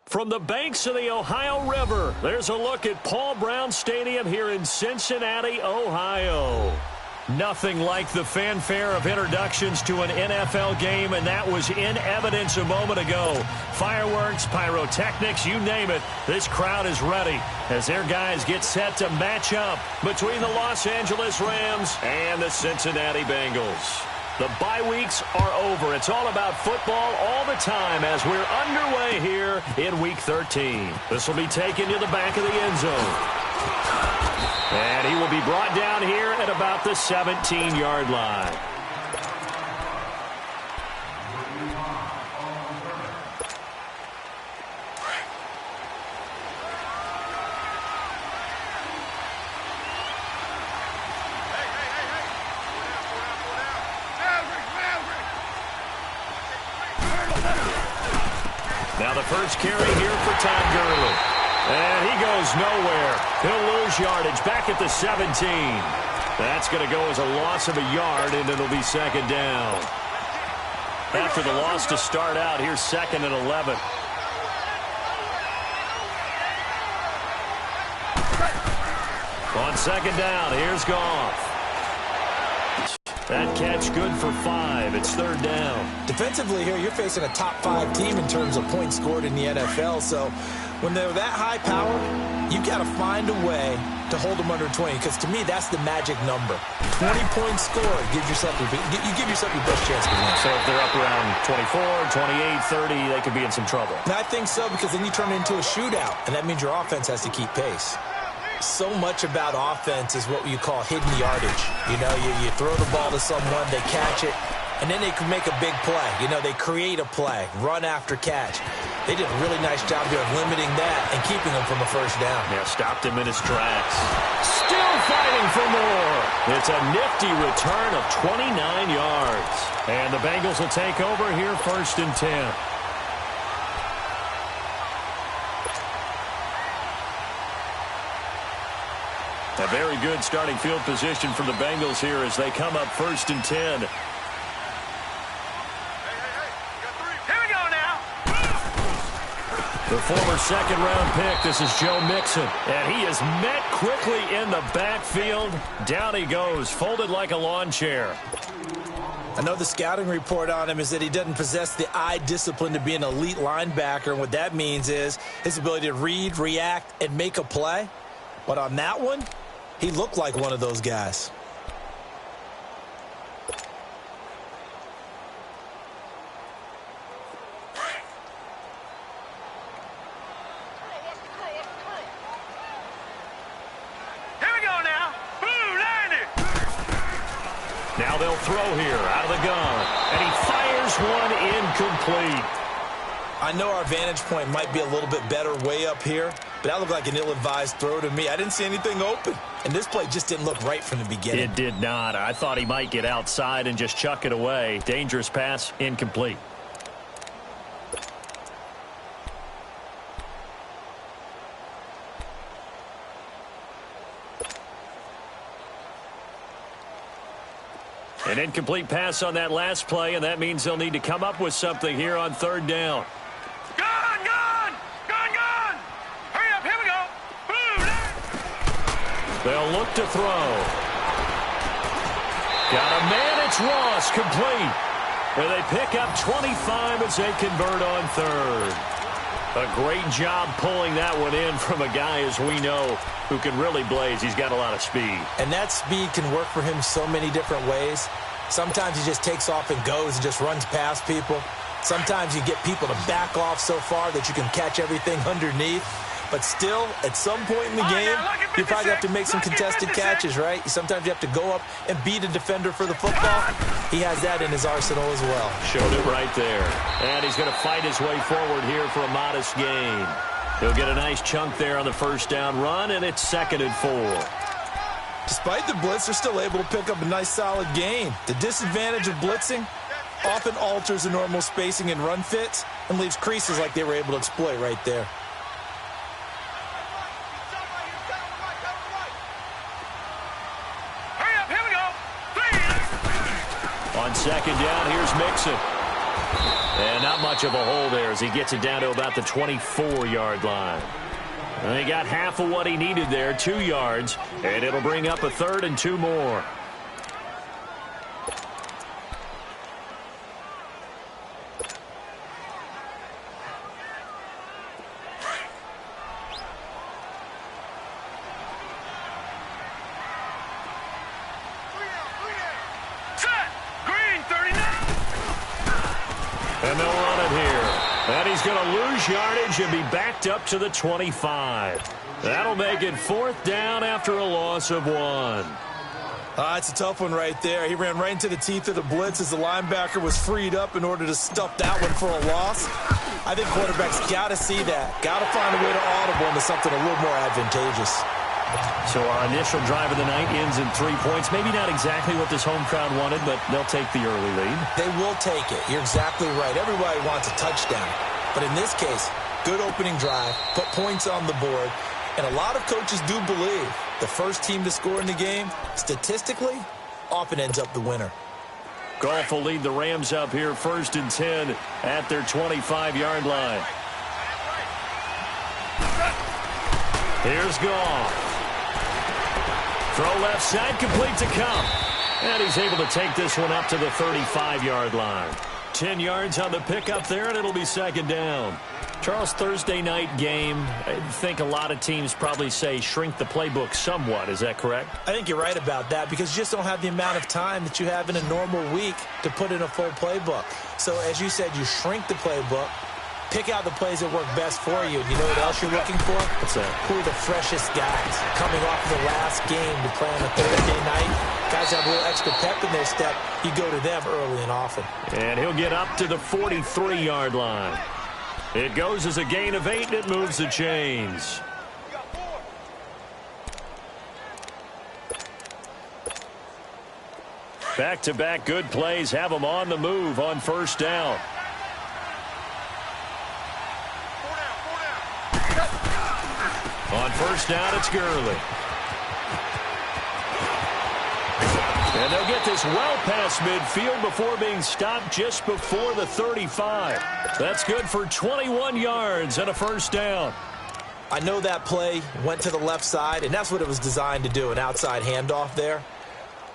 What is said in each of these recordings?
From the banks of the Ohio River, there's a look at Paul Brown Stadium here in Cincinnati, Ohio. Nothing like the fanfare of introductions to an NFL game, and that was in evidence a moment ago. Fireworks, pyrotechnics, you name it. This crowd is ready as their guys get set to match up between the Los Angeles Rams and the Cincinnati Bengals. The bye weeks are over. It's all about football all the time as we're underway here in Week 13. This will be taken to the back of the end zone. And he will be brought down here at about the 17-yard line. Now the first carry here for Todd Gurley. And he goes nowhere. He'll lose yardage back at the 17. That's going to go as a loss of a yard, and it'll be second down. After the loss to start out, here's 2nd and 11. On second down, here's Goff. That catch good for 5. It's 3rd down. Defensively here, you're facing a top 5 team in terms of points scored in the NFL. So when they're that high power, you got to find a way to hold them under 20. Because to me, that's the magic number. 20 points scored. You give yourself your best chance to win. So if they're up around 24, 28, 30, they could be in some trouble. And I think so, because then you turn it into a shootout. And that means your offense has to keep pace. So much about offense is what you call hidden yardage. You know, you throw the ball to someone, they catch it, and then they can make a big play. You know, they create a play, run after catch. They did a really nice job here of limiting that and keeping them from a first down. Yeah, stopped him in his tracks. Still fighting for more. It's a nifty return of 29 yards. And the Bengals will take over here 1st and 10. A very good starting field position for the Bengals here as they come up 1st and 10. Here we go now. The former 2nd-round pick, this is Joe Mixon. And he is met quickly in the backfield. Down he goes, folded like a lawn chair. I know the scouting report on him is that he doesn't possess the eye discipline to be an elite linebacker. And what that means is his ability to read, react, and make a play. But on that one, he looked like one of those guys. Here we go now. Boom, landed. Now they'll throw here out of the gun. And he fires one incomplete. I know our vantage point might be a little bit better way up here, but that looked like an ill-advised throw to me. I didn't see anything open, and this play just didn't look right from the beginning. It did not. I thought he might get outside and just chuck it away. Dangerous pass, incomplete. An incomplete pass on that last play, and that means they'll need to come up with something here on 3rd down. They'll look to throw. Got a man, it's Ross, complete. And they pick up 25 as they convert on 3rd. A great job pulling that one in from a guy, as we know, who can really blaze. He's got a lot of speed. And that speed can work for him so many different ways. Sometimes he just takes off and goes and just runs past people. Sometimes you get people to back off so far that you can catch everything underneath. But still, at some point in the game, you probably have to make some contested catches, right? Sometimes you have to go up and beat a defender for the football. He has that in his arsenal as well. Showed it right there. And he's going to fight his way forward here for a modest gain. He'll get a nice chunk there on the 1st down run, and it's 2nd and 4. Despite the blitz, they're still able to pick up a nice solid gain. The disadvantage of blitzing often alters the normal spacing and run fits and leaves creases like they were able to exploit right there. On 2nd down, here's Mixon. And not much of a hole there as he gets it down to about the 24-yard line. And he got half of what he needed there, 2 yards, and it'll bring up a 3rd and 2 more. And they'll run it here. And he's going to lose yardage and be backed up to the 25. That'll make it 4th down after a loss of 1. It's a tough one right there. He ran right into the teeth of the blitz as the linebacker was freed up in order to stuff that one for a loss. I think quarterbacks got to see that. Got to find a way to audible into something a little more advantageous. So our initial drive of the night ends in 3 points. Maybe not exactly what this home crowd wanted, but they'll take the early lead. They will take it. You're exactly right. Everybody wants a touchdown. But in this case, good opening drive, put points on the board, and a lot of coaches do believe the first team to score in the game, statistically, often ends up the winner. Goff will lead the Rams up here 1st and 10 at their 25-yard line. Here's Goff. Throw left side, complete to Cup. And he's able to take this one up to the 35-yard line. 10 yards on the pickup there, and it'll be 2nd down. Charles, Thursday night game, I think a lot of teams probably say shrink the playbook somewhat. Is that correct? I think you're right about that because you just don't have the amount of time that you have in a normal week to put in a full playbook. So, as you said, you shrink the playbook. Pick out the plays that work best for you. You know what else you're looking for? What's that? Who are the freshest guys coming off of the last game to play on a Thursday night? Guys have a little extra pep in their step. You go to them early and often. And he'll get up to the 43-yard line. It goes as a gain of 8, and it moves the chains. Back-to-back good plays have them on the move on 1st down. On 1st down, it's Gurley. And they'll get this well past midfield before being stopped just before the 35. That's good for 21 yards and a 1st down. I know that play went to the left side, and that's what it was designed to do, an outside handoff there.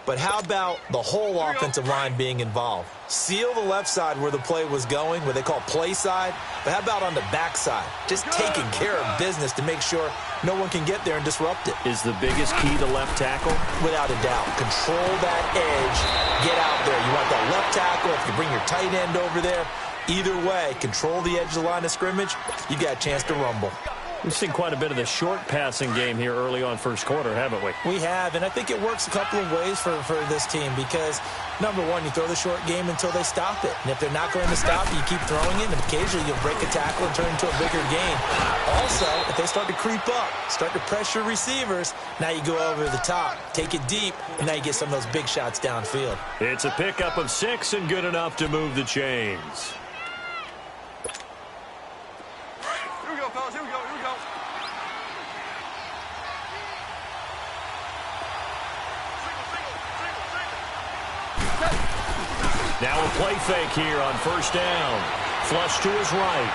But how about the whole offensive line being involved? Seal the left side where the play was going, what they call play side. But how about on the back side? Just taking care of business to make sure no one can get there and disrupt it. Is the biggest key to left tackle? Without a doubt. Control that edge. Get out there. You want that left tackle. If you bring your tight end over there, either way, control the edge of the line of scrimmage, you got a chance to rumble. We've seen quite a bit of the short passing game here early on 1st quarter, haven't we? We have, and I think it works a couple of ways for this team because, number one, you throw the short game until they stop it. And if they're not going to stop it, you keep throwing it, and occasionally you'll break a tackle and turn it into a bigger gain. Also, if they start to creep up, start to pressure receivers, now you go over the top, take it deep, and now you get some of those big shots downfield. It's a pickup of 6 and good enough to move the chains. Now a play fake here on 1st down. Flush to his right.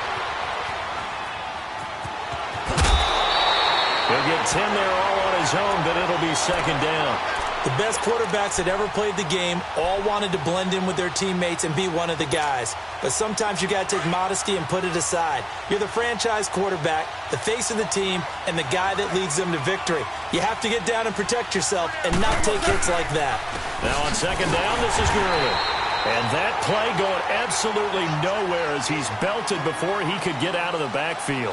He'll get 10 there all on his own, but it'll be 2nd down. The best quarterbacks that ever played the game all wanted to blend in with their teammates and be one of the guys. But sometimes you got to take modesty and put it aside. You're the franchise quarterback, the face of the team, and the guy that leads them to victory. You have to get down and protect yourself and not take hits like that. Now on 2nd down, this is Gurley. And that play going absolutely nowhere as he's belted before he could get out of the backfield.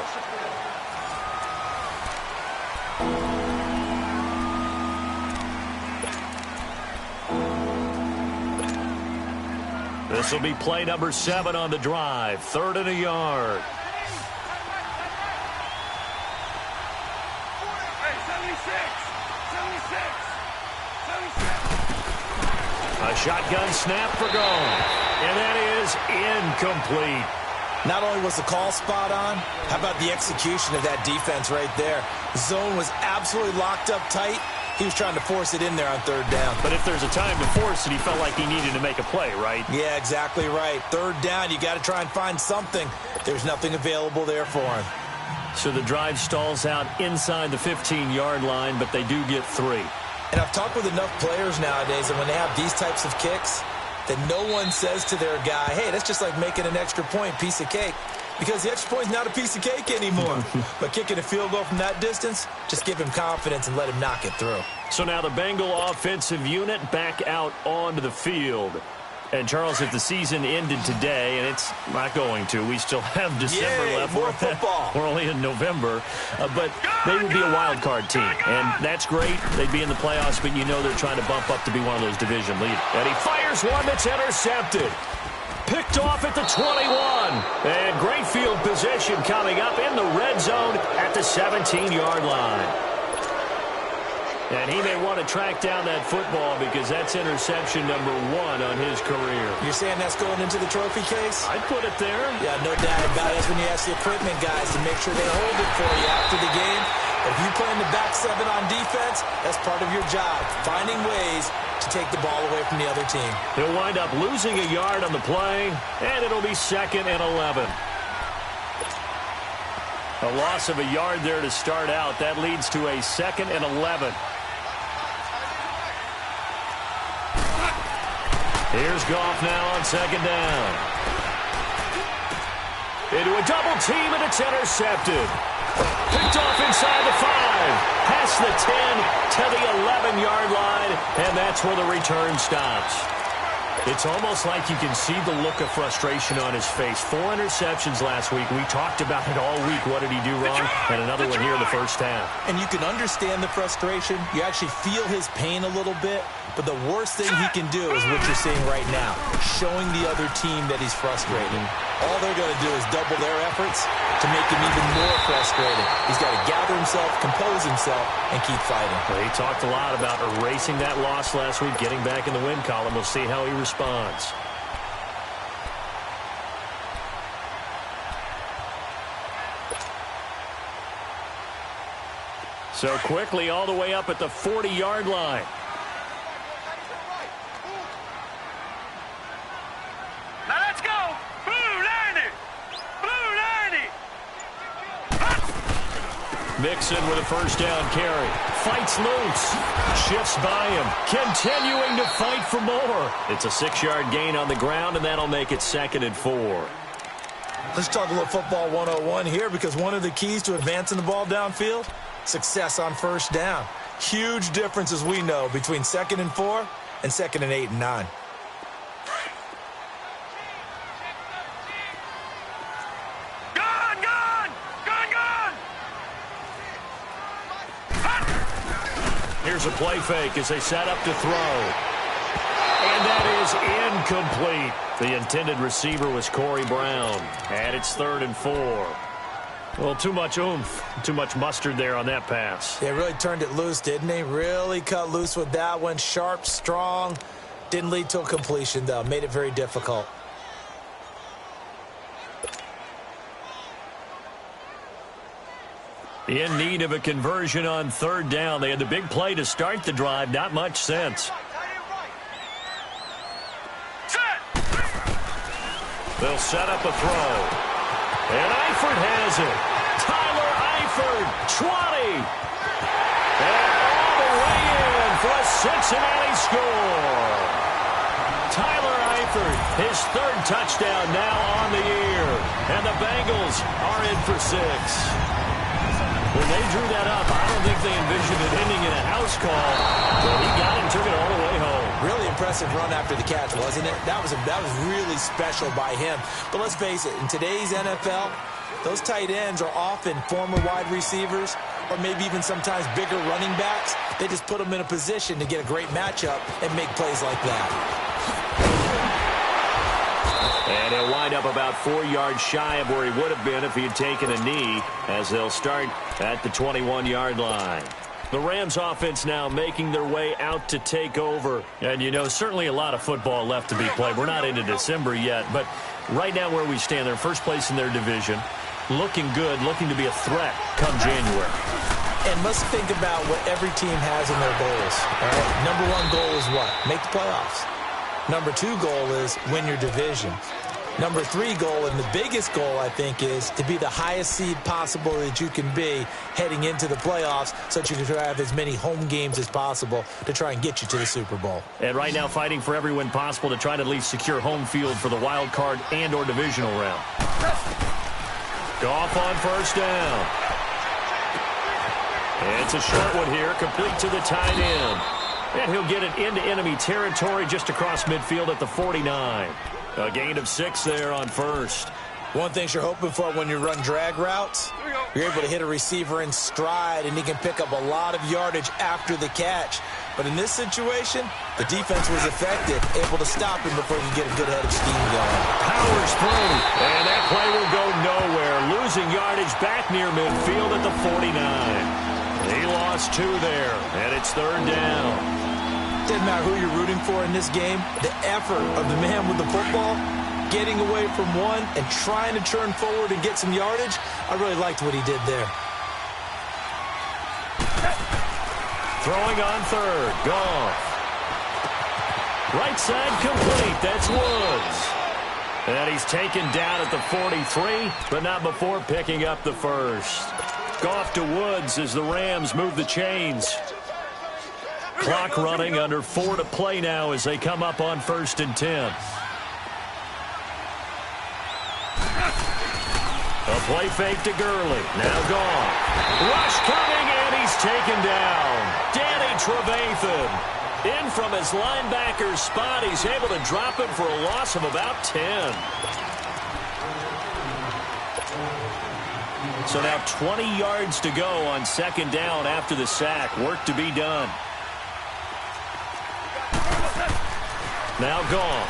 This will be play number 7 on the drive. 3rd and a yard. A shotgun snap for Goff. And that is incomplete. Not only was the call spot on, how about the execution of that defense right there? Zone was absolutely locked up tight. He was trying to force it in there on third down. But if there's a time to force it, he felt like he needed to make a play, right? Yeah, exactly right. Third down, you got to try and find something. There's nothing available there for him. So the drive stalls out inside the 15-yard line, but they do get 3. And I've talked with enough players nowadays, and when they have these types of kicks, that no one says to their guy, hey, that's just like making an extra point, piece of cake. Because the extra point is not a piece of cake anymore. But kicking a field goal from that distance, just give him confidence and let him knock it through. So now the Bengal offensive unit back out onto the field. And, Charles, if the season ended today, and it's not going to, we still have December left. More football. We're only in November. But they would be a wild card team. And that's great. They'd be in the playoffs, but you know they're trying to bump up to be one of those division leaders. And he fires one that's intercepted. Picked off at the 21. And great field position coming up in the red zone at the 17-yard line. And he may want to track down that football because that's interception number 1 on his career. You're saying that's going into the trophy case? I'd put it there. Yeah, no doubt about it. That's when you ask the equipment guys to make sure they hold it for you after the game. If you play in the back 7 on defense, that's part of your job, finding ways to take the ball away from the other team. He'll wind up losing a yard on the play, and it'll be 2nd and 11. A loss of a yard there to start out. That leads to a 2nd and 11. Here's Goff now on 2nd down. Into a double team, and it's intercepted. Picked off inside the 5. Past the 10 to the 11-yard line, and that's where the return stops. It's almost like you can see the look of frustration on his face. 4 interceptions last week. We talked about it all week. What did he do wrong? And another one here in the first half. And you can understand the frustration. You actually feel his pain a little bit. But the worst thing he can do is what you're seeing right now, showing the other team that he's frustrated. All they're going to do is double their efforts to make him even more frustrated. He's got to gather himself, compose himself, and keep fighting. Well, he talked a lot about erasing that loss last week, getting back in the win column. We'll see how he responds. So quickly all the way up at the 40-yard line. Now let's go. Blue 90. Blue 90. Mixon with a first down carry. Fights loose. Shifts by him. Continuing to fight for more. It's a 6-yard gain on the ground, and that'll make it 2nd and 4. Let's talk a little football 101 here, because one of the keys to advancing the ball downfield, success on first down. Huge difference, as we know, between 2nd and 4 and 2nd and 8 and 9. Here's a play fake as they set up to throw. And that is incomplete. The intended receiver was Corey Brown. And it's 3rd and 4. Well, too much oomph, too much mustard there on that pass. They really turned it loose, didn't they? Really cut loose with that one. Sharp, strong. Didn't lead to a completion, though. Made it very difficult. In need of a conversion on 3rd down. They had the big play to start the drive. Not much sense. They'll set up a throw. And Eifert has it. Tyler Eifert, 20. And all the way in for a Cincinnati score. Tyler Eifert, his 3rd touchdown now on the year. And the Bengals are in for 6. When they drew that up, I don't think they envisioned it ending in a house call. But he got it, took it all the way home. Really impressive run after the catch, wasn't it? That was really special by him. But let's face it, in today's NFL, those tight ends are often former wide receivers or maybe even sometimes bigger running backs. They just put them in a position to get a great matchup and make plays like that. And he'll wind up about 4 yards shy of where he would have been if he had taken a knee, as they'll start at the 21-yard line. The Rams offense now making their way out to take over. And, you know, certainly a lot of football left to be played. We're not into December yet, but Right now where we stand, they're first place in their division. Looking good, looking to be a threat come January. And let's think about what every team has in their goals. All right? Number one goal is what? Make the playoffs. Number two goal is win your division. Number three goal, and the biggest goal, I think, is to be the highest seed possible that you can be heading into the playoffs so that you can have as many home games as possible to try and get you to the Super Bowl. And right now fighting for every win possible to try to at least secure home field for the wild card and or divisional round. Goff on first down. It's a short one here, complete to the tight end. And he'll get it into enemy territory just across midfield at the 49. A gain of 6 there on first. One thing you're hoping for when you run drag routes, you're able to hit a receiver in stride, and he can pick up a lot of yardage after the catch. But in this situation, the defense was effective, able to stop him before he could get a good head of steam going. Powers through, and that play will go nowhere. Losing yardage back near midfield at the 49. He lost 2 there, and it's third down. Doesn't matter who you're rooting for in this game, the effort of the man with the football, getting away from one and trying to turn forward and get some yardage, I really liked what he did there. Throwing on third, Goff. Right side complete, that's Woods. And he's taken down at the 43, but not before picking up the first. Goff to Woods as the Rams move the chains. Clock running, under 4 to play now as they come up on 1st and 10. A play fake to Gurley. Now Goff. Rush coming, and he's taken down. Danny Trevathan. In from his linebacker's spot. He's able to drop him for a loss of about 10. So now 20 yards to go on 2nd down after the sack. Work to be done. Now Goff.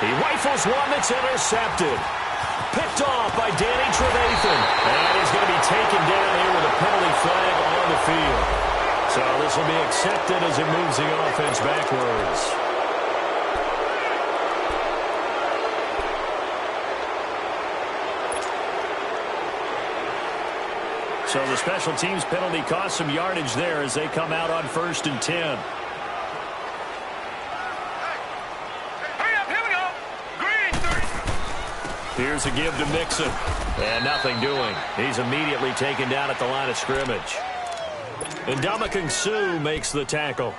He rifles one that's intercepted. Picked off by Danny Trevathan. And he's going to be taken down here with a penalty flag on the field. So this will be accepted as it moves the offense backwards. So the special teams penalty cost some yardage there as they come out on 1st and 10. Here's a give to Mixon. And nothing doing. He's immediately taken down at the line of scrimmage. And Ndamukong Suh makes the tackle.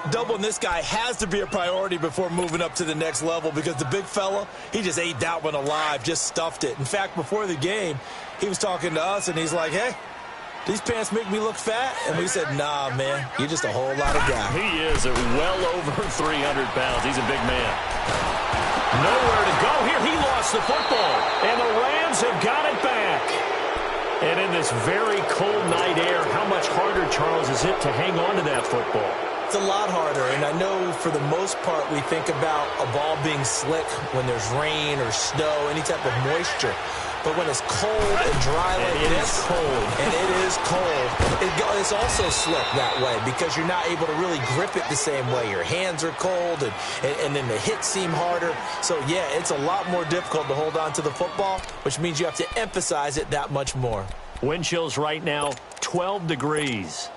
Doubling this guy has to be a priority before moving up to the next level because the big fella, he just ate that one alive, just stuffed it. In fact, before the game, he was talking to us, and he's like, hey, these pants make me look fat? And we said, nah, man, you're just a whole lot of guy. He is at well over 300 pounds. He's a big man. Nowhere to go here. He lost the football, and the Rams have got it back. And in this very cold night air, how much harder, Charles, is it to hang on to that football? It's a lot harder, and I know for the most part we think about a ball being slick when there's rain or snow, any type of moisture. But when it's cold and dry like this, and it is cold, it's also slick that way because you're not able to really grip it the same way. Your hands are cold, and then the hits seem harder. So, yeah, it's a lot more difficult to hold on to the football, which means you have to emphasize it that much more. Wind chills right now, 12 degrees.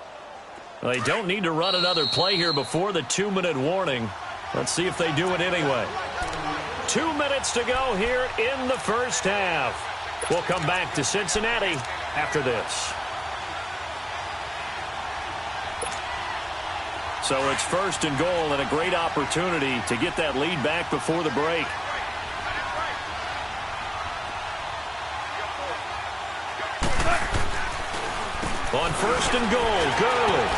They don't need to run another play here before the 2-minute warning. Let's see if they do it anyway. 2 minutes to go here in the first half. We'll come back to Cincinnati after this. So it's 1st and goal and a great opportunity to get that lead back before the break. On 1st and goal, Gurley.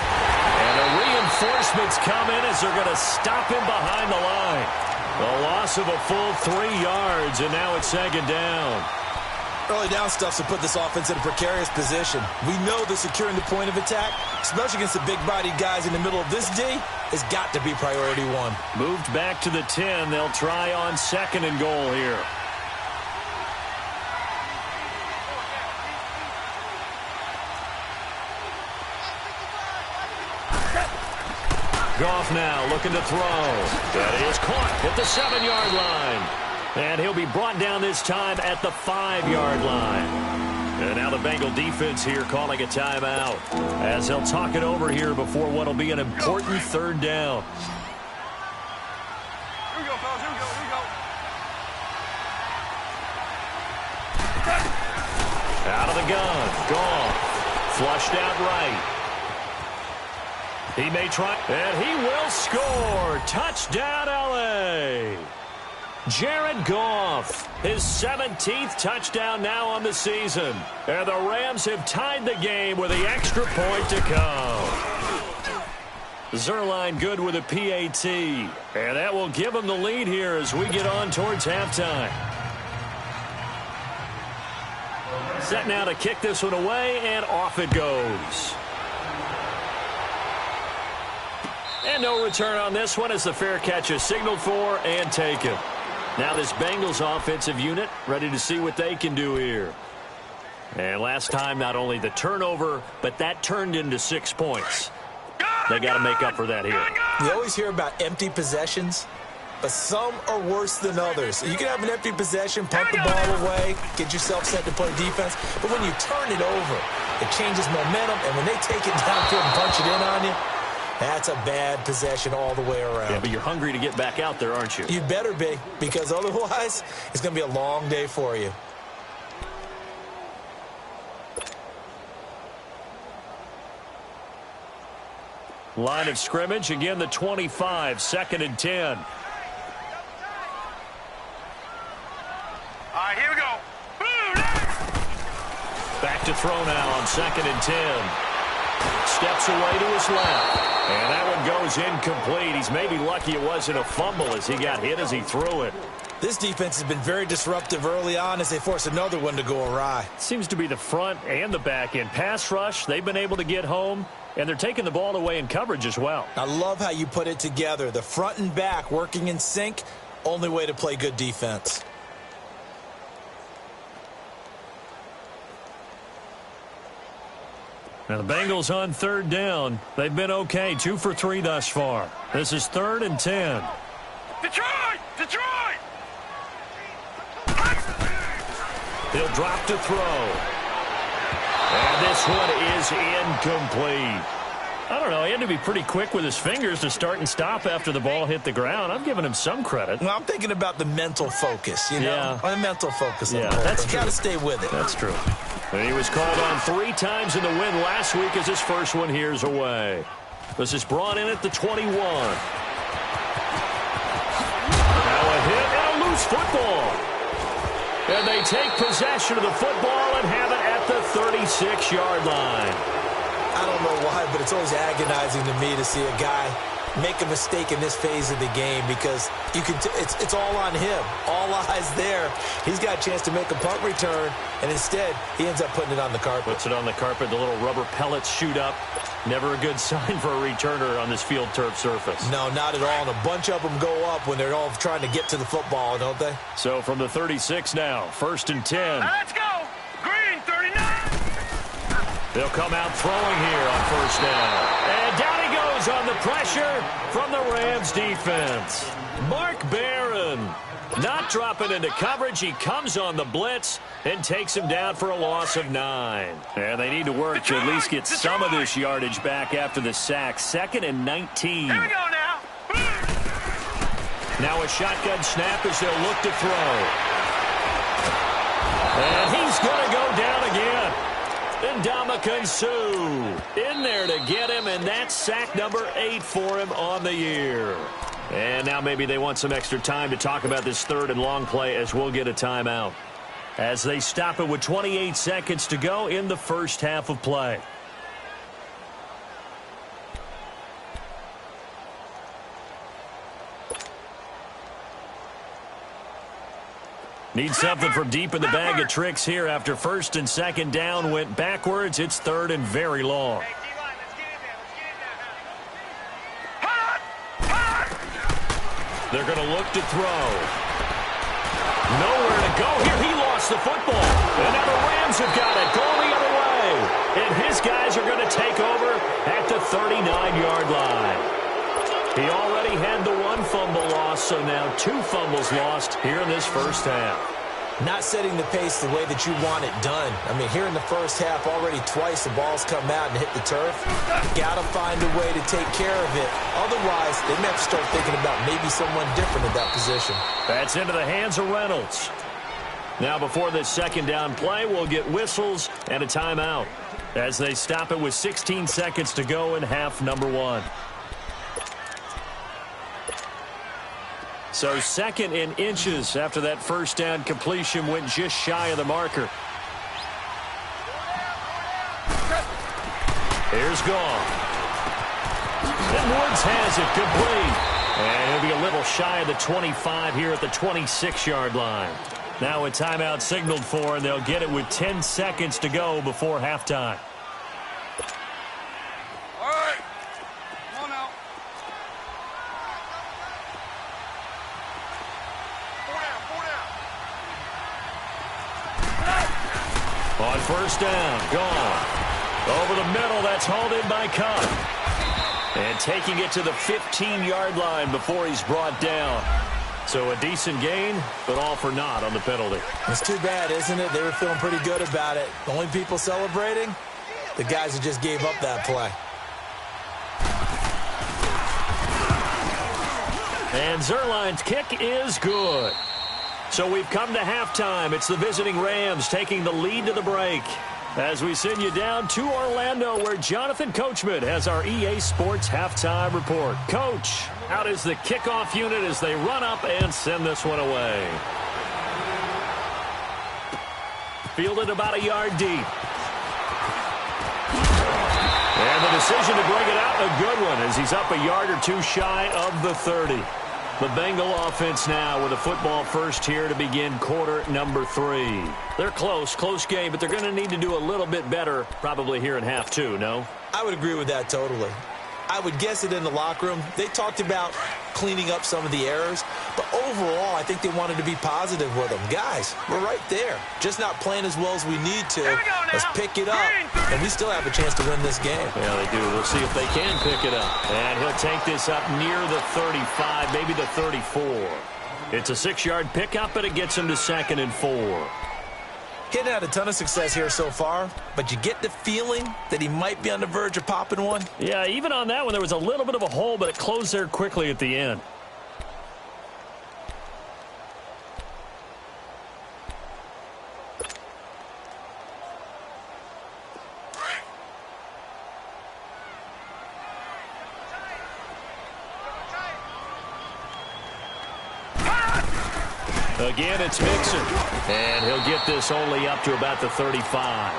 And the reinforcements come in as they're going to stop him behind the line. A loss of a full 3 yards, and now it's 2nd down. Early down stuff to put this offense in a precarious position. We know that securing the point of attack, especially against the big-bodied guys in the middle of this D, has got to be priority 1. Moved back to the 10. They'll try on 2nd and goal here. Goff now looking to throw. That is caught at the 7-yard line. And he'll be brought down this time at the 5-yard line. And now the Bengal defense here calling a timeout as they'll talk it over here before what will be an important third down. Here we go, fellas. Here we go. Here we go. Out of the gun. Goff. Flushed out right. He may try, and he will score. Touchdown, L.A. Jared Goff, his 17th touchdown now on the season. And the Rams have tied the game with the extra point to come. Zerline good with a PAT. And that will give him the lead here as we get on towards halftime. Set now to kick this one away, and off it goes. And no return on this one as the fair catch is signaled for and taken. Now this Bengals offensive unit ready to see what they can do here. And last time, not only the turnover, but that turned into 6 points. They got to make up for that here. You always hear about empty possessions, but some are worse than others. You can have an empty possession, punt the ball away, get yourself set to play defense, but when you turn it over, it changes momentum, and when they take it downfield and punch it in on you, that's a bad possession all the way around. Yeah, but you're hungry to get back out there, aren't you? You better be, because otherwise it's going to be a long day for you. Line of scrimmage, again the 25, 2nd and 10. All right, here we go. Boom! Back to throw now on 2nd and 10. Steps away to his left. And that one goes incomplete. He's maybe lucky it wasn't a fumble as he got hit as he threw it. This defense has been very disruptive early on as they force another one to go awry. Seems to be the front and the back end. Pass rush, they've been able to get home, and they're taking the ball away in coverage as well. I love how you put it together. The front and back working in sync, only way to play good defense. Now the Bengals on 3rd down. They've been okay, 2 for 3 thus far. This is 3rd and 10. Detroit! Detroit! He'll drop to throw. And this one is incomplete. I don't know, he had to be pretty quick with his fingers to start and stop after the ball hit the ground. I'm giving him some credit. Well, I'm thinking about the mental focus, you know? Yeah. The mental focus. Yeah, that's true. You got to stay with it. That's true. And he was called on 3 times in the win last week as his first one here's away. This is brought in at the 21. Now a hit and a loose football. And they take possession of the football and have it at the 36-yard line. I don't know why, but it's always agonizing to me to see a guy make a mistake in this phase of the game because you can it's all on him. All eyes there. He's got a chance to make a punt return, and instead he ends up putting it on the carpet. Puts it on the carpet. The little rubber pellets shoot up. Never a good sign for a returner on this field turf surface. No, not at all. And a bunch of them go up when they're all trying to get to the football, don't they? So from the 36 now, 1st and 10. Let's go! Green, 39! They'll come out throwing here on 1st down. And down he goes on the pressure from the Rams defense. Mark Barron not dropping into coverage. He comes on the blitz and takes him down for a loss of 9. And they need to work to at least get some of this yardage back after the sack. 2nd and 19. Here we go now. Now a shotgun snap as they'll look to throw. And he's going to go down again. Ndamukong Suh in there to get him, and that's sack number 8 for him on the year. And now maybe they want some extra time to talk about this 3rd and long play as we'll get a timeout. As they stop it with 28 seconds to go in the first half of play. Need something from deep in the bag of tricks here after 1st and 2nd down went backwards. It's 3rd and very long. Hey, D-line, let's get in there. Let's get in there. Hot! They're going to look to throw. Nowhere to go here. He lost the football. And now the Rams have got it. Going the other way. And his guys are going to take over at the 39-yard line. He already had the one fumble loss, so now 2 fumbles lost here in this first half. Not setting the pace the way that you want it done. I mean, here in the first half, already twice the ball's come out and hit the turf. Got to find a way to take care of it. Otherwise, they may have to start thinking about maybe someone different in that position. That's into the hands of Reynolds. Now, before this second down play, we'll get whistles and a timeout as they stop it with 16 seconds to go in half number 1. So 2nd in inches after that first down completion went just shy of the marker. Here's Goff. And Woods has it complete. And he'll be a little shy of the 25 here at the 26-yard line. Now a timeout signaled for, and they'll get it with 10 seconds to go before halftime. All right. Come on now. 4 down. On first down, gone. Over the middle, that's hauled in by Cup. And taking it to the 15-yard line before he's brought down. So a decent gain, but all for naught on the penalty. It's too bad, isn't it? They were feeling pretty good about it. The only people celebrating, the guys who just gave up that play. And Zerline's kick is good. So we've come to halftime. It's the visiting Rams taking the lead to the break. As we send you down to Orlando, where Jonathan Coachman has our EA Sports halftime report. Coach, out is the kickoff unit as they run up and send this one away. Fielded about a yard deep. And the decision to bring it out, a good one, as he's up a yard or 2 shy of the 30. The Bengal offense now with a football first here to begin quarter number 3. They're close game, but they're going to need to do a little bit better probably here in half 2, no? I would agree with that totally. I would guess it in the locker room. They talked about cleaning up some of the errors, but overall, I think they wanted to be positive with them. Guys, we're right there. Just not playing as well as we need to. Let's pick it up, and we still have a chance to win this game. Yeah, they do. We'll see if they can pick it up. And he'll take this up near the 35, maybe the 34. It's a 6-yard pickup, but it gets him to 2nd and 4. Hitting had a ton of success here so far, but you get the feeling that he might be on the verge of popping one. Yeah, even on that one, there was a little bit of a hole, but it closed there quickly at the end. Again, it's Mixon. And he'll get this only up to about the 35.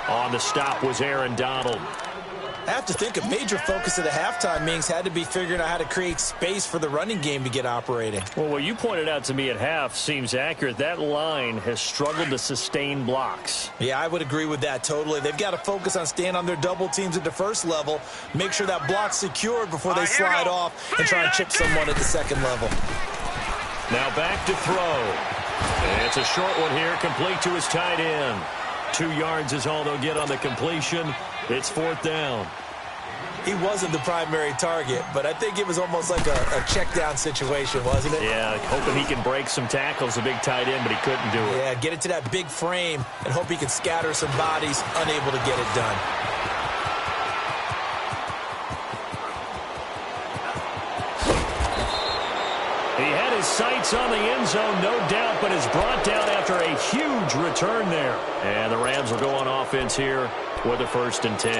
On the stop was Aaron Donald. I have to think a major focus of the halftime meetings had to be figuring out how to create space for the running game to get operating. Well, what you pointed out to me at half seems accurate. That line has struggled to sustain blocks. Yeah, I would agree with that totally. They've got to focus on staying on their double teams at the first level, make sure that block's secured before they slide off and try and chip someone at the second level. Now back to throw. And it's a short one here, complete to his tight end. 2 yards is all they'll get on the completion. It's 4th down. He wasn't the primary target, but I think it was almost like a check down situation, wasn't it? Yeah, hoping he can break some tackles, a big tight end, but he couldn't do it. Yeah, get it to that big frame and hope he can scatter some bodies, unable to get it done. He had his sights on the end zone, no doubt, but is brought down after a huge return there. And the Rams will go on offense here with a 1st and 10.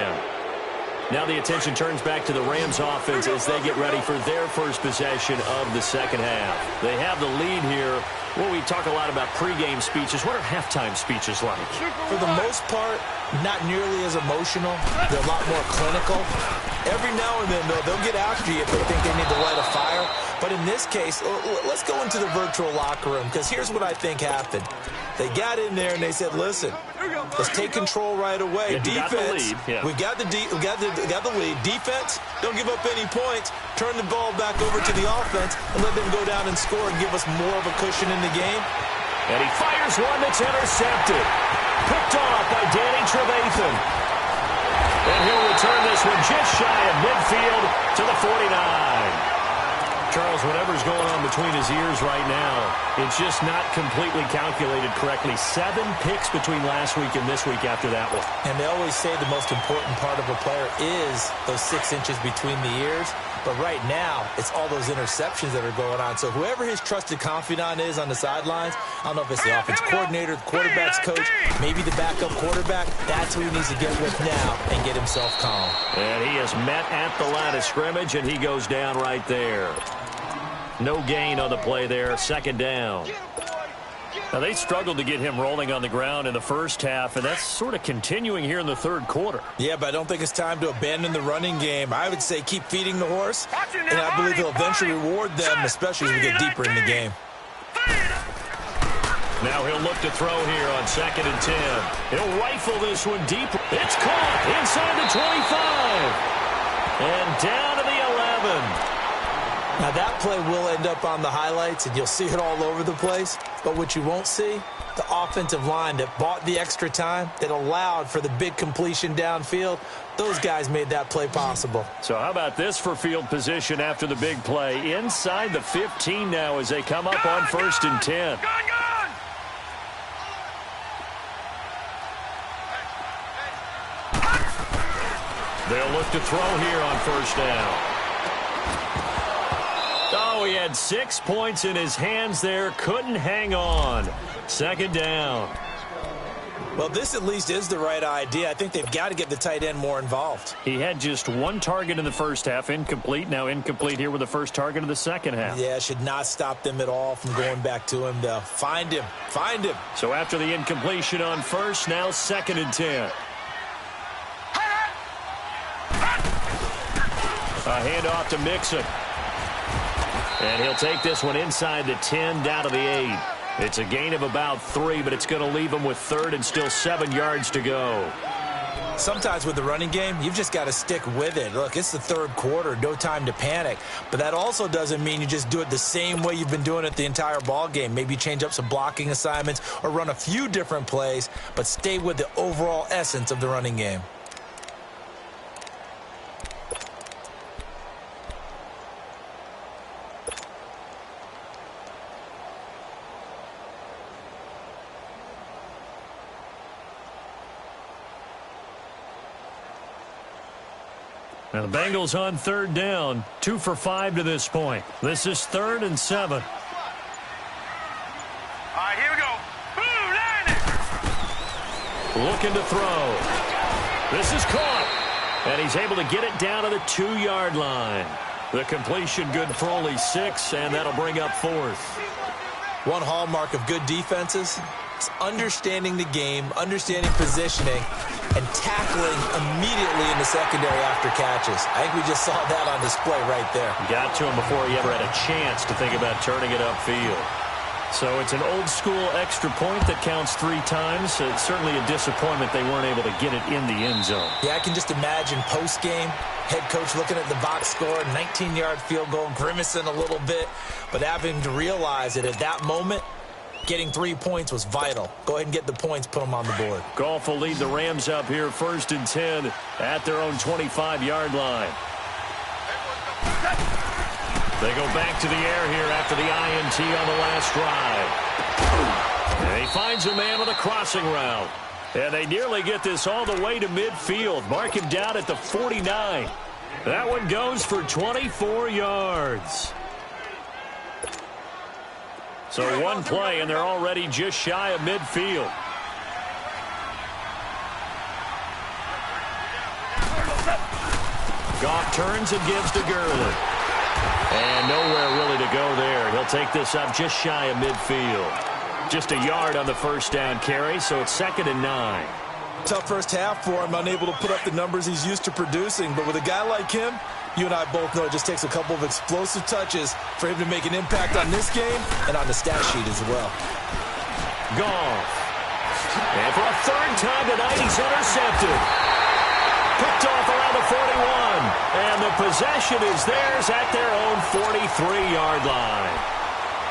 Now the attention turns back to the Rams offense as they get ready for their first possession of the second half. They have the lead here. Well, we talk a lot about pregame speeches. What are halftime speeches like? For the most part, not nearly as emotional. They're a lot more clinical. Every now and then, though, they'll get after you if they think they need to light a fire. But in this case, let's go into the virtual locker room, because here's what I think happened. They got in there and they said, listen, let's take control right away. Defense, we got the lead. Defense, don't give up any points. Turn the ball back over to the offense and let them go down and score and give us more of a cushion in the game. And he fires one that's intercepted. Picked off by Danny Trevathan. And he'll return this one just shy of midfield to the 49. Charles, whatever's going on between his ears right now, it's just not completely calculated correctly. 7 picks between last week and this week after that one. And they always say the most important part of a player is those 6 inches between the ears. But right now, it's all those interceptions that are going on. So whoever his trusted confidant is on the sidelines, I don't know if it's the offense coordinator, the quarterback's coach, maybe the backup quarterback, that's who he needs to get with now and get himself calm. And he is met at the line of scrimmage, and he goes down right there. No gain on the play there, 2nd down. Now, they struggled to get him rolling on the ground in the first half, and that's sort of continuing here in the 3rd quarter. Yeah, but I don't think it's time to abandon the running game. I would say keep feeding the horse, and I believe he'll eventually reward them, especially as we get deeper in the game. Now he'll look to throw here on 2nd and 10. He'll rifle this one deep. It's caught inside the 25. And down to the 11. Now, that play will end up on the highlights, and you'll see it all over the place. But what you won't see, the offensive line that bought the extra time, that allowed for the big completion downfield, those guys made that play possible. So how about this for field position after the big play? Inside the 15 now as they come up on 1st and 10. They'll look to throw here on 1st down. Oh, he had 6 points in his hands there. Couldn't hang on. 2nd down. Well, this at least is the right idea. I think they've got to get the tight end more involved. He had just 1 target in the first half, incomplete. Now incomplete here with the first target of the second half. Yeah, should not stop them at all from going back to him, though. Find him. Find him. So after the incompletion on first, now 2nd and 10. A handoff to Mixon. And he'll take this one inside the 10, down to the 8. It's a gain of about 3, but it's going to leave him with 3rd and still 7 yards to go. Sometimes with the running game, you've just got to stick with it. Look, it's the 3rd quarter, no time to panic. But that also doesn't mean you just do it the same way you've been doing it the entire ball game. Maybe change up some blocking assignments or run a few different plays, but stay with the overall essence of the running game. Now the Bengals on 3rd down, 2 for 5 to this point. This is 3rd and 7. All right, here we go. Boom, line it. Looking to throw. This is caught. And he's able to get it down to the 2-yard line. The completion good for only 6, and that'll bring up 4th. One hallmark of good defenses is understanding the game, understanding positioning, and tackling immediately in the secondary after catches. I think we just saw that on display right there. Got to him before he ever had a chance to think about turning it upfield. So it's an old-school extra point that counts 3 times. It's certainly a disappointment they weren't able to get it in the end zone. Yeah, I can just imagine post-game, head coach looking at the box score, 19-yard field goal, grimacing a little bit, but having to realize that at that moment, getting 3 points was vital. Go ahead and get the points, put them on the board. Goff will lead the Rams up here 1st and 10 at their own 25-yard line. They go back to the air here after the INT on the last drive. And he finds a man with a crossing route. And they nearly get this all the way to midfield. Mark him down at the 49. That one goes for 24 yards. So 1 play, and they're already just shy of midfield. Goff turns and gives to Gurley. And nowhere really to go there. He'll take this up just shy of midfield. Just a yard on the 1st down carry, so it's 2nd and 9. Tough first half for him, unable to put up the numbers he's used to producing. But with a guy like him, you and I both know it just takes a couple of explosive touches for him to make an impact on this game and on the stat sheet as well. Goff. And for a 3rd time tonight, he's intercepted. Picked off around the 41. And the possession is theirs at their own 43-yard line.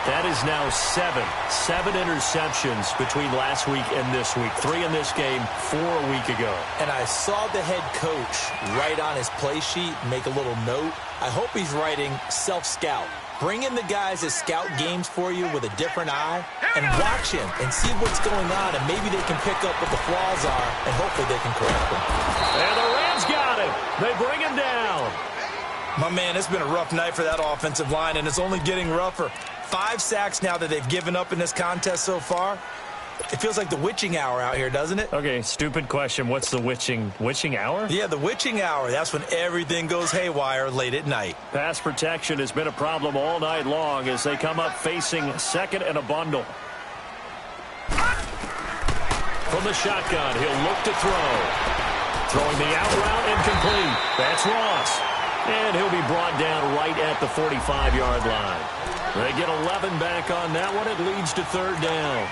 That is now seven interceptions between last week and this week. 3 in this game, 4 a week ago. And I saw the head coach write on his play sheet, make a little note. I hope he's writing self-scout. Bring in the guys that scout games for you with a different eye and watch him and see what's going on, and maybe they can pick up what the flaws are, and hopefully they can correct them. And the Rams got him. They bring him down. My man, it's been a rough night for that offensive line, and it's only getting rougher. 5 sacks now that they've given up in this contest so far. It feels like the witching hour out here, doesn't it? Okay, stupid question. What's the witching hour? Yeah, the witching hour. That's when everything goes haywire late at night. Pass protection has been a problem all night long as they come up facing second and a bundle. From the shotgun, he'll look to throw. Throwing the out route incomplete. That's Ross. And he'll be brought down right at the 45-yard line. They get 11 back on that one. It leads to third down.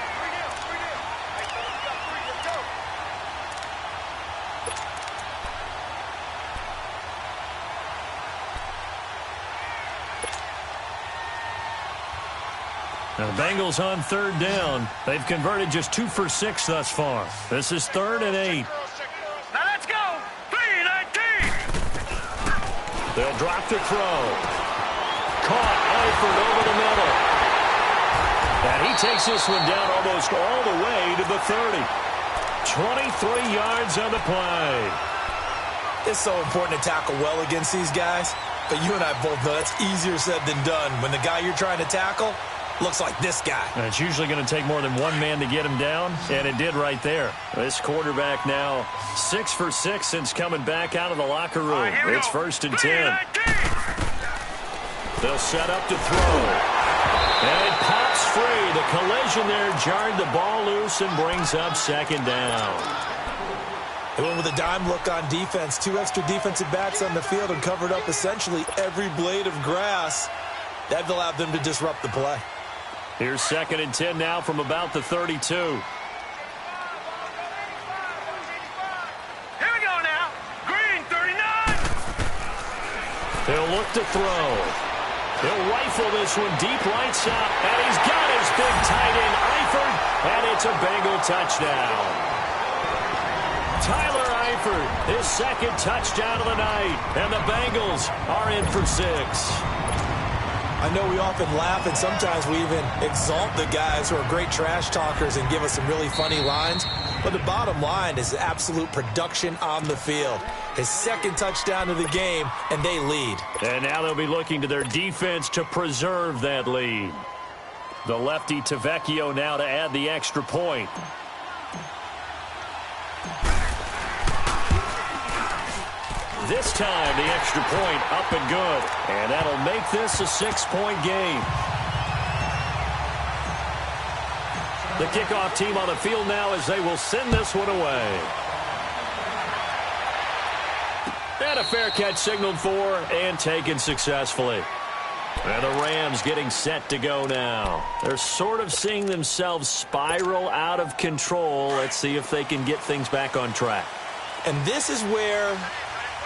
Now the Bengals on third down. They've converted just 2 for 6 thus far. This is 3rd and 8. Now let's go. 3-19. They'll drop to throw. Caught, Eifert over the middle. And he takes this one down almost all the way to the 30. 23 yards on the play. It's so important to tackle well against these guys, but you and I both know that's easier said than done when the guy you're trying to tackle looks like this guy. And it's usually going to take more than one man to get him down, and it did right there. This quarterback now 6 for 6 since coming back out of the locker room. It's 1st and 10. They'll set up to throw. And it pops free. The collision there jarred the ball loose and brings up 2nd down. They went with a dime look on defense. 2 extra defensive backs on the field and covered up essentially every blade of grass. That allowed them to disrupt the play. Here's 2nd and 10 now from about the 32. Here we go now. Green, 39. He'll look to throw. He'll rifle this one deep right side. And he's got his big tight end, Eifert. And it's a Bengal touchdown. Tyler Eifert, his 2nd touchdown of the night. And the Bengals are in for 6. I know we often laugh, and sometimes we even exalt the guys who are great trash talkers and give us some really funny lines. But the bottom line is absolute production on the field. His 2nd touchdown of the game, and they lead. And now they'll be looking to their defense to preserve that lead. The lefty Tavecchio now to add the extra point. This time, the extra point up and good. And that'll make this a 6-point game. The kickoff team on the field now as they will send this one away. And a fair catch signaled for and taken successfully. And the Rams getting set to go now. They're sort of seeing themselves spiral out of control. Let's see if they can get things back on track. And this is where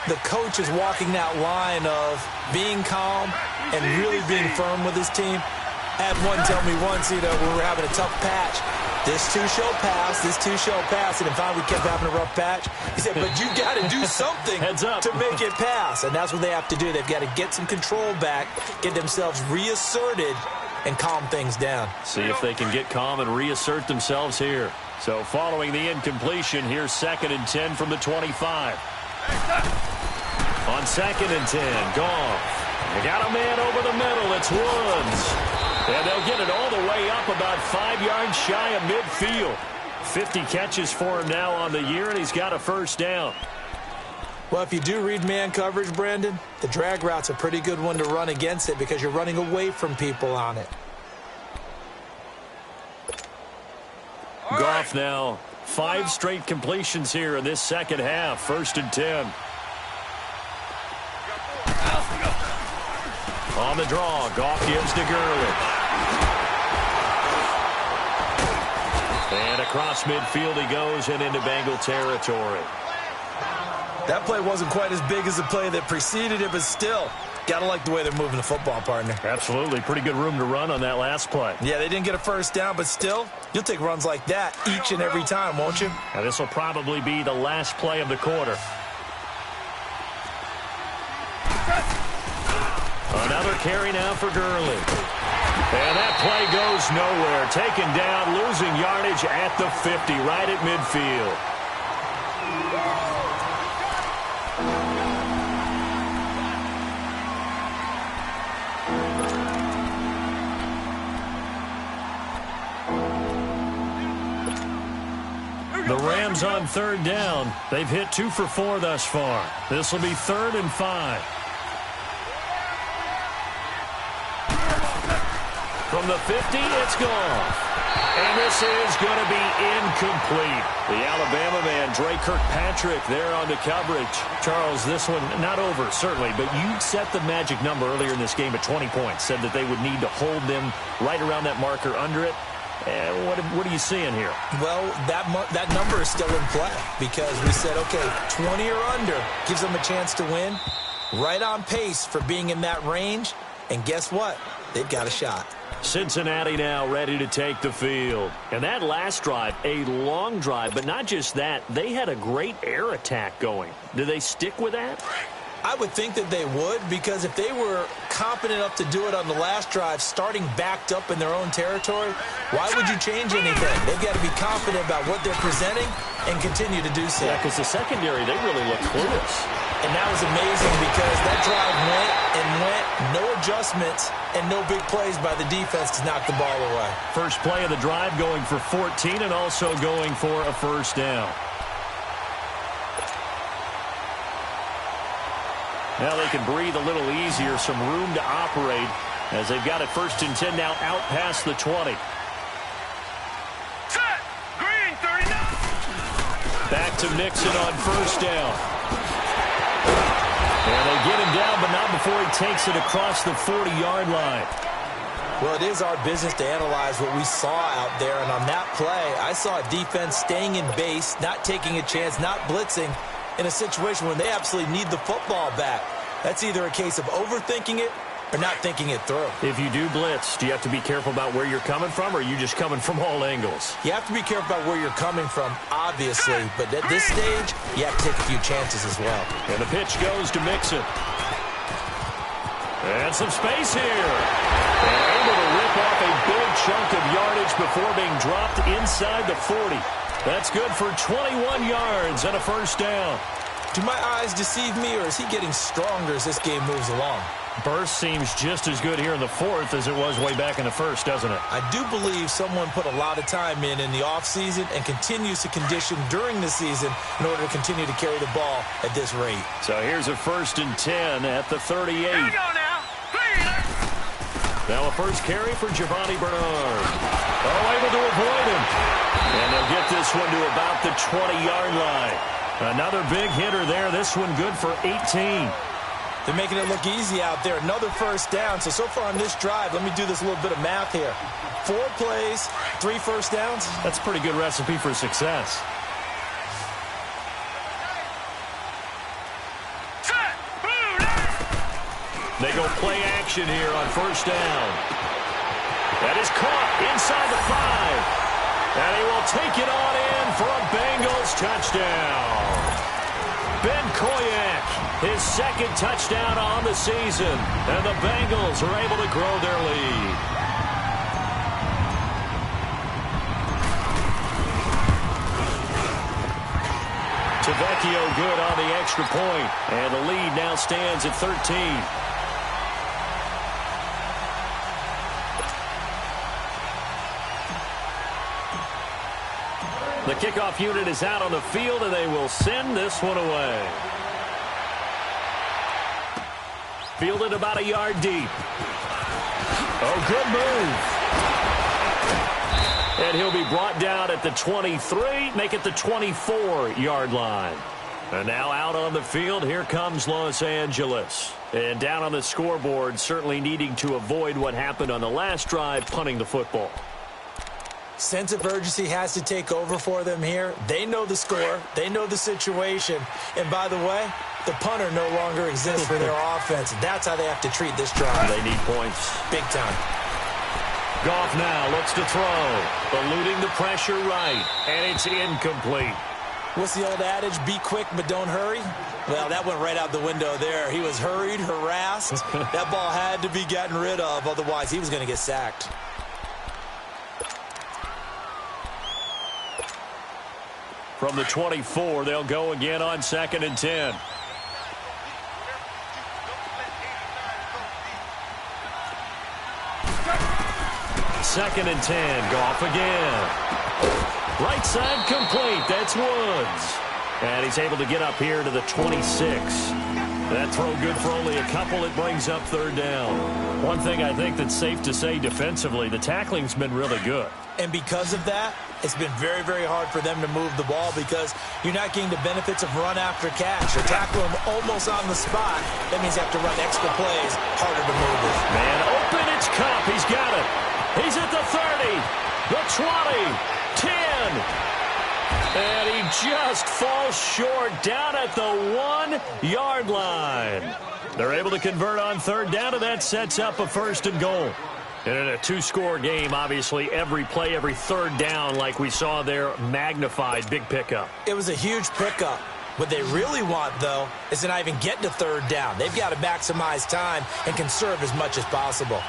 the coach is walking that line of being calm and really being firm with his team. I had one tell me once, we were having a tough patch. This too shall pass, this too shall pass. And then finally we kept having a rough patch. He said, but you got to do something to make it pass. And that's what they have to do. They've got to get some control back, get themselves reasserted, and calm things down. See if they can get calm and reassert themselves here. So following the incompletion, here's 2nd and 10 from the 25. On 2nd and 10, Goff. They got a man over the middle. It's Woods. And they'll get it all the way up about 5 yards shy of midfield. 50 catches for him now on the year, and he's got a 1st down. Well, if you do read man coverage, Brandon, the drag route's a pretty good one to run against it because you're running away from people on it. Goff now, 5 straight completions here in this 2nd half. 1st and 10. On the draw, Goff gives to Gurley. And across midfield he goes and into Bengal territory. That play wasn't quite as big as the play that preceded it, but still, gotta like the way they're moving the football, partner. Absolutely. Pretty good room to run on that last play. Yeah, they didn't get a first down, but still, you'll take runs like that each and every time, won't you? Now, this will probably be the last play of the quarter. Another carry now for Gurley. And that play goes nowhere. Taken down, losing yardage at the 50, right at midfield. The Rams on third down. They've hit 2 for 4 thus far. This will be 3rd and 5. From the 50, it's gone. And this is going to be incomplete. The Alabama man, Dre Kirkpatrick, there on the coverage. Charles, this one not over, certainly, but you set the magic number earlier in this game at 20 points. Said that they would need to hold them right around that marker under it. What are you seeing here? Well, that number is still in play because we said, okay, 20 or under gives them a chance to win. Right on pace for being in that range. And guess what? They've got a shot. Cincinnati now ready to take the field. And that last drive, a long drive, but not just that. They had a great air attack going. Do they stick with that? I would think that they would, because if they were competent enough to do it on the last drive, starting backed up in their own territory, why would you change anything? They've got to be confident about what they're presenting and continue to do so. Yeah, because the secondary, they really look clueless. And that was amazing because that drive went, no adjustments, and no big plays by the defense to knock the ball away. First play of the drive going for 14 and also going for a first down. Now they can breathe a little easier, some room to operate as they've got it 1st and 10 now out past the 20. Set. Green 39. Back to Mixon on first down. And they get him down, but not before he takes it across the 40-yard line. Well, it is our business to analyze what we saw out there, and on that play, I saw a defense staying in base, not taking a chance, not blitzing, in a situation when they absolutely need the football back. That's either a case of overthinking it or not thinking it through. If you do blitz, do you have to be careful about where you're coming from, or are you just coming from all angles? You have to be careful about where you're coming from, obviously, but at this stage, you have to take a few chances as well. And the pitch goes to Mixon. And some space here. And able to rip off a big chunk of yardage before being dropped inside the 40. That's good for 21 yards and a first down. Do my eyes deceive me, or is he getting stronger as this game moves along? Burst seems just as good here in the 4th as it was way back in the 1st, doesn't it? I do believe someone put a lot of time in the offseason and continues to condition during the season in order to continue to carry the ball at this rate. So here's a 1st and 10 at the 38. Here we go now. Now a first carry for Giovanni Bernard. Oh, able to avoid him. And they'll get this one to about the 20-yard line. Another big hitter there. This one good for 18. They're making it look easy out there. Another first down. So far on this drive, let me do this little bit of math here. 4 plays, 3 first downs. That's a pretty good recipe for success. Set. Boom. They go play action here on first down. That is caught inside the 5. And he will take it on in for a Bengals touchdown. Ben Koyak, his 2nd touchdown on the season. And the Bengals are able to grow their lead. Tavecchio good on the extra point. And the lead now stands at 13. The kickoff unit is out on the field, and they will send this one away. Fielded about a yard deep. Oh, good move. And he'll be brought down at the 23, make it the 24-yard line. And now out on the field, here comes Los Angeles. And down on the scoreboard, certainly needing to avoid what happened on the last drive, punting the football. Sense of urgency has to take over for them here. They know the score. They know the situation. And by the way, the punter no longer exists for their offense. That's how they have to treat this drive. They need points. Big time. Goff now looks to throw. Eluding the pressure right. And it's incomplete. What's the old adage? Be quick, but don't hurry? Well, that went right out the window there. He was hurried, harassed. That ball had to be gotten rid of. Otherwise, he was going to get sacked. From the 24, they'll go again on 2nd and 10. Second and 10. Goff again. Right side complete. That's Woods. And he's able to get up here to the 26. That throw good for only a couple. It brings up 3rd down. One thing I think that's safe to say defensively, the tackling's been really good. And because of that, it's been very, very hard for them to move the ball because you're not getting the benefits of run after catch. You're tackling them almost on the spot. That means you have to run extra plays, harder to move it. Man open, it's Cup. He's got it. He's at the 30, the 20. 10. And he just falls short down at the 1-yard line. They're able to convert on 3rd down, and that sets up a 1st and goal. And in a 2-score game, obviously, every play, every 3rd down, like we saw there, magnified. Big pickup. It was a huge pickup. What they really want, though, is to not even get to 3rd down. They've got to maximize time and conserve as much as possible.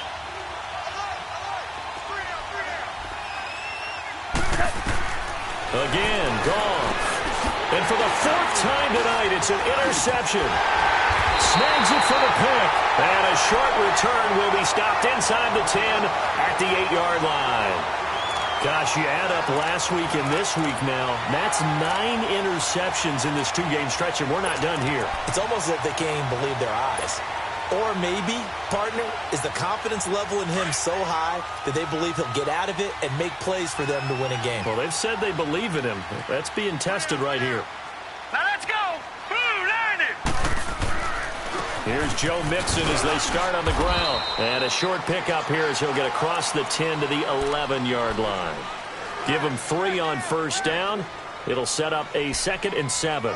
Again, Goff. And for the 4th time tonight, it's an interception. Snags it for the pick. And a short return will be stopped inside the 10 at the 8-yard line. Gosh, you add up last week and this week now. That's 9 interceptions in this 2-game stretch, and we're not done here. It's almost as if they can't even believe their eyes. Or maybe, partner, is the confidence level in him so high that they believe he'll get out of it and make plays for them to win a game. Well, they've said they believe in him. That's being tested right here. Now let's go. Blue 90. Here's Joe Mixon as they start on the ground. And a short pickup here as he'll get across the 10 to the 11-yard line. Give him 3 on 1st down. It'll set up a 2nd and 7.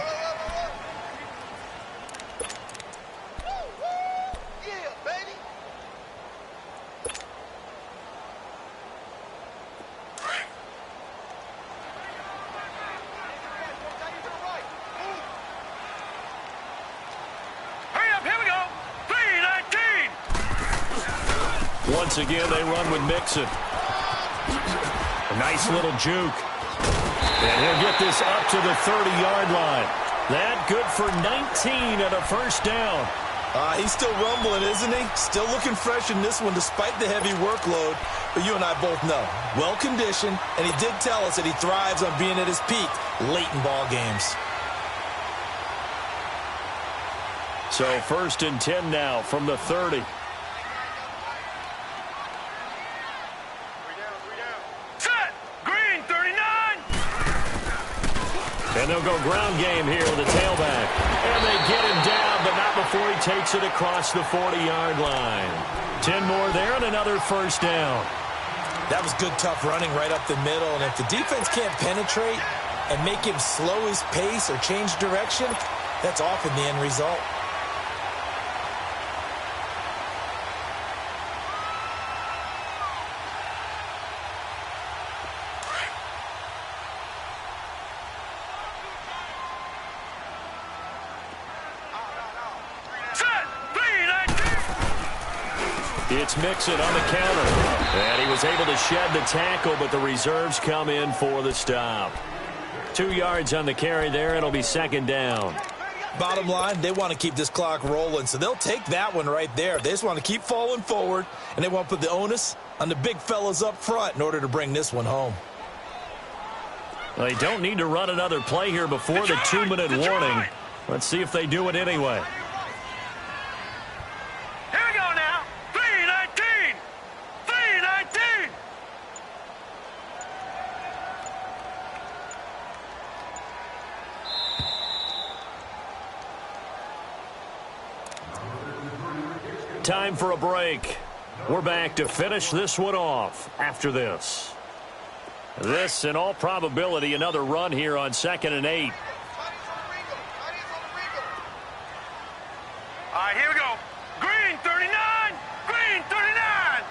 Once again, they run with Mixon. A nice little juke. And he'll get this up to the 30-yard line. That good for 19 and a 1st down. He's still rumbling, isn't he? Still looking fresh in this one despite the heavy workload. But you and I both know, well-conditioned, and he did tell us that he thrives on being at his peak late in ball games. So 1st and 10 now from the 30. And they'll go ground game here with a tailback. And they get him down, but not before he takes it across the 40-yard line. 10 more there and another 1st down. That was good, tough running right up the middle. And if the defense can't penetrate and make him slow his pace or change direction, that's often the end result. It's Mixon on the counter. And he was able to shed the tackle, but the reserves come in for the stop. 2 yards on the carry there. It'll be 2nd down. Bottom line, they want to keep this clock rolling, so they'll take that one right there. They just want to keep falling forward, and they want to put the onus on the big fellas up front in order to bring this one home. They don't need to run another play here before the 2-minute warning. Let's see if they do it anyway. Here we go now. 3-19. 3-19. Time for a break. We're back to finish this one off after this. This, in all probability, another run here on 2nd and 8. All right, here we go. Green 39. Green 39.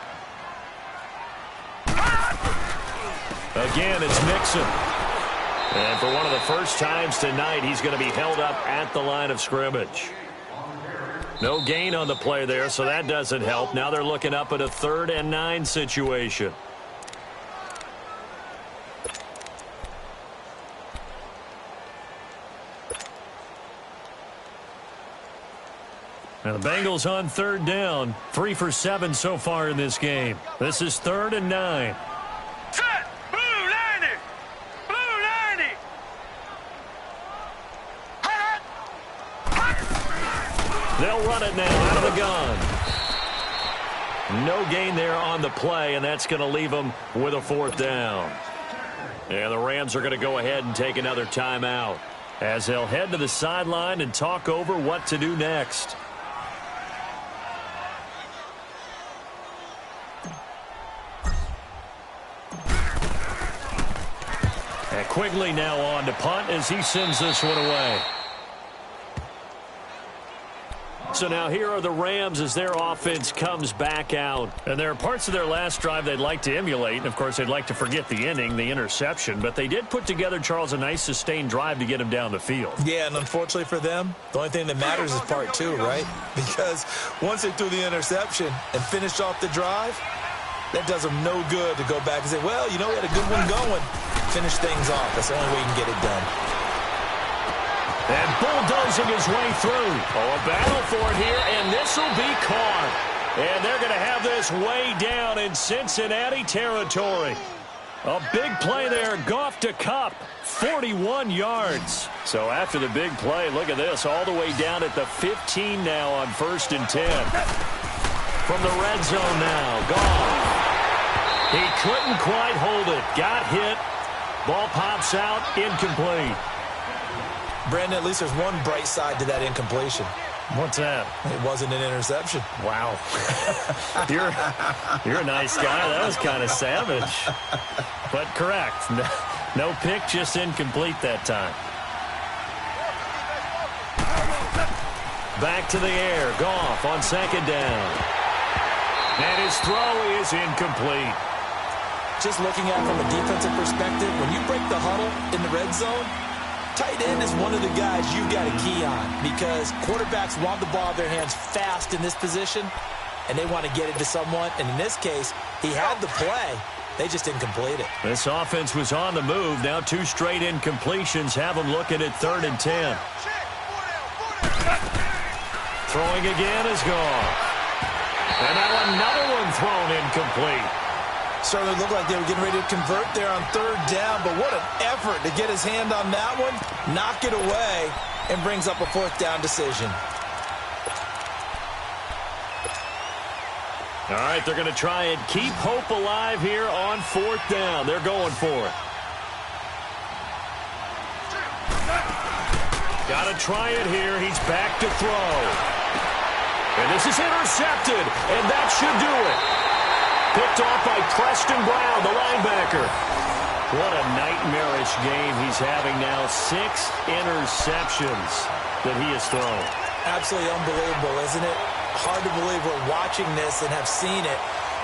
Again, it's Mixon. And for one of the first times tonight, he's going to be held up at the line of scrimmage. No gain on the play there, so that doesn't help. Now they're looking up at a 3rd and 9 situation. Now the Bengals on 3rd down. 3 for 7 so far in this game. This is 3rd and 9. Set. Blue 90. Blue 90. They'll run it now out of the gun. No gain there on the play, and that's going to leave them with a 4th down. And the Rams are going to go ahead and take another timeout as they'll head to the sideline and talk over what to do next. And Quigley now on to punt as he sends this one away. So now here are the Rams as their offense comes back out. And there are parts of their last drive they'd like to emulate. And, of course, they'd like to forget the inning, the interception. But they did put together, Charles, a nice sustained drive to get him down the field. Yeah, and unfortunately for them, the only thing that matters is part 2, right? Because once they threw the interception and finished off the drive, that does them no good to go back and say, well, you know, we had a good one going. Finish things off. That's the only way you can get it done. And bulldozing his way through. Oh, a battle for it here, and this will be caught. And they're going to have this way down in Cincinnati territory. A big play there, Goff to Kupp, 41 yards. So after the big play, look at this, all the way down at the 15 now on 1st and 10. From the red zone now, Goff. He couldn't quite hold it. Got hit. Ball pops out, incomplete. Brandon, at least there's one bright side to that incompletion. What's that? It wasn't an interception. Wow. You're a nice guy. That was kind of savage. But correct. No pick, just incomplete that time. Back to the air. Goff on 2nd down. And his throw is incomplete. Just looking at it from a defensive perspective, when you break the huddle in the red zone, tight end is one of the guys you've got to key on because quarterbacks want the ball in their hands fast in this position, and they want to get it to someone. And in this case, he had the play. They just didn't complete it. This offense was on the move. Now 2 straight incompletions have them looking at 3rd and 10. Throwing again is gone. And now another one thrown incomplete. Certainly looked like they were getting ready to convert there on 3rd down, but what an effort to get his hand on that one, knock it away, and brings up a 4th down decision. All right, they're going to try and keep hope alive here on 4th down. They're going for it. Got to try it here. He's back to throw. And this is intercepted, and that should do it. Picked off by Preston Brown, the linebacker. What a nightmarish game he's having now. 6 interceptions that he has thrown. Absolutely unbelievable, isn't it? Hard to believe we're watching this and have seen it,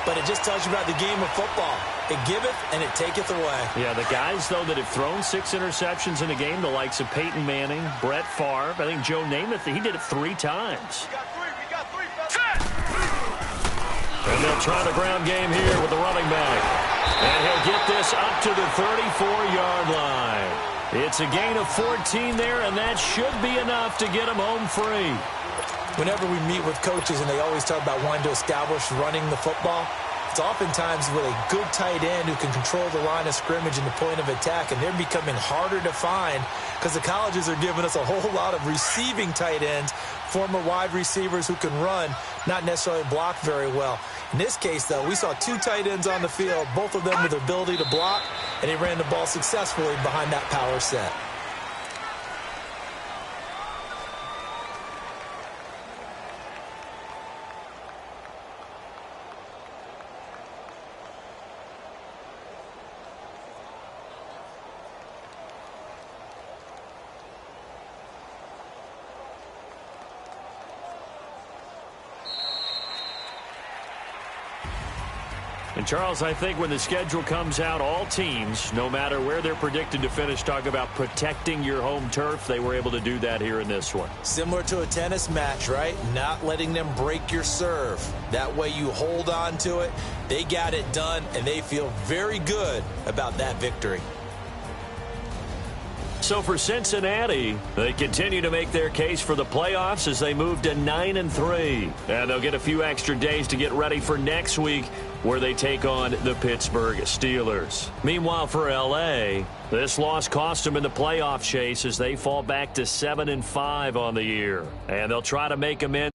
but it just tells you about the game of football. It giveth and it taketh away. Yeah, the guys, though, that have thrown 6 interceptions in a game, the likes of Peyton Manning, Brett Favre, I think Joe Namath, he did it 3 times. We got three. And they'll try the ground game here with the running back. And he'll get this up to the 34-yard line. It's a gain of 14 there, and that should be enough to get him home free. Whenever we meet with coaches and they always talk about wanting to establish running the football, it's oftentimes with a good tight end who can control the line of scrimmage and the point of attack, and they're becoming harder to find because the colleges are giving us a whole lot of receiving tight ends, former wide receivers who can run, not necessarily block very well. In this case, though, we saw 2 tight ends on the field, both of them with the ability to block, and he ran the ball successfully behind that power set. And, Charles, I think when the schedule comes out, all teams, no matter where they're predicted to finish, talk about protecting your home turf. They were able to do that here in this one. Similar to a tennis match, right? Not letting them break your serve. That way you hold on to it. They got it done, and they feel very good about that victory. So for Cincinnati, they continue to make their case for the playoffs as they move to 9-3. And they'll get a few extra days to get ready for next week where they take on the Pittsburgh Steelers. Meanwhile, for L.A., this loss cost them in the playoff chase as they fall back to 7-5 on the year. And they'll try to make amends